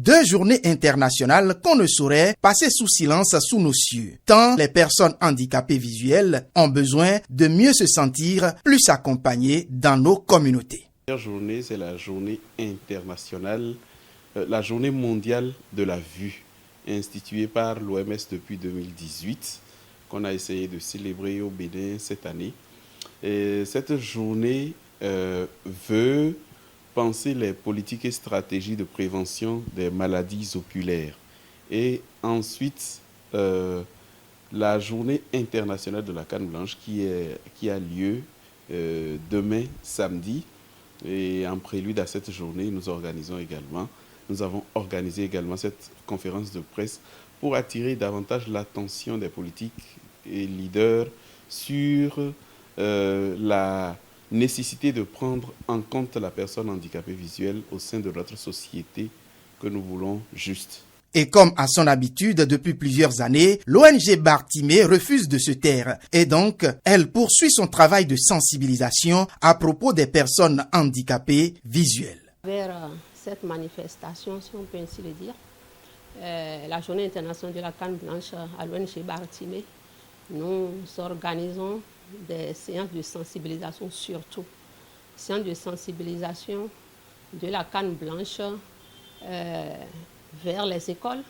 2 journées internationales qu'on ne saurait passer sous silence sous nos cieux, tant les personnes handicapées visuelles ont besoin de mieux se sentir plus accompagnées dans nos communautés. La première journée, c'est la journée internationale, la journée mondiale de la vue, instituée par l'OMS depuis 2018, qu'on a essayé de célébrer au Bénin cette année. Et cette journée veut penser les politiques et stratégies de prévention des maladies oculaires. Et ensuite, la journée internationale de la canne blanche qui a lieu demain samedi. Et en prélude à cette journée, nous avons organisé également cette conférence de presse pour attirer davantage l'attention des politiques et leaders sur la nécessité de prendre en compte la personne handicapée visuelle au sein de notre société que nous voulons juste. Et comme à son habitude depuis plusieurs années, l'ONG Bartimée refuse de se taire et donc elle poursuit son travail de sensibilisation à propos des personnes handicapées visuelles. Vers cette manifestation, si on peut ainsi le dire, la journée internationale de la canne blanche à l'ONG Bartimée, nous organisons des séances de sensibilisation surtout. Séances de sensibilisation de la canne blanche vers les écoles,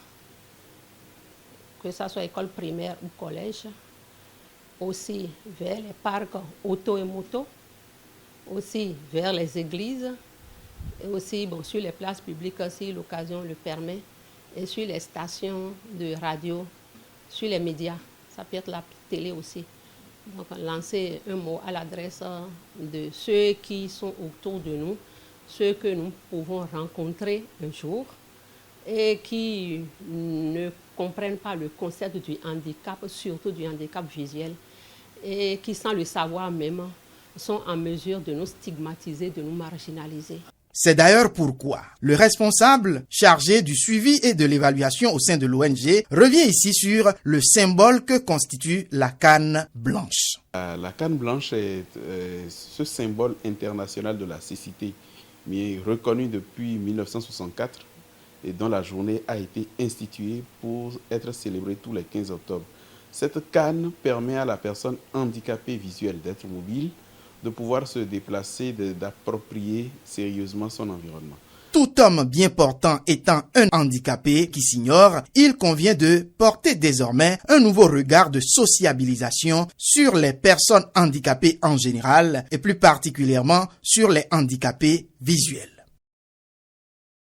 que ce soit école primaire ou collège, aussi vers les parcs auto et moto, aussi vers les églises, et aussi sur les places publiques si l'occasion le permet, et sur les stations de radio, sur les médias, ça peut être la télé aussi. Donc lancer un mot à l'adresse de ceux qui sont autour de nous, ceux que nous pouvons rencontrer un jour et qui ne comprennent pas le concept du handicap, surtout du handicap visuel, et qui, sans le savoir même, sont en mesure de nous stigmatiser, de nous marginaliser. C'est d'ailleurs pourquoi le responsable chargé du suivi et de l'évaluation au sein de l'ONG revient ici sur le symbole que constitue la canne blanche. La canne blanche est ce symbole international de la cécité, mais reconnu depuis 1964 et dont la journée a été instituée pour être célébrée tous les 15 octobre. Cette canne permet à la personne handicapée visuelle d'être mobile, de pouvoir se déplacer, d'approprier sérieusement son environnement. Tout homme bien portant étant un handicapé qui s'ignore, il convient de porter désormais un nouveau regard de sociabilisation sur les personnes handicapées en général et plus particulièrement sur les handicapés visuels.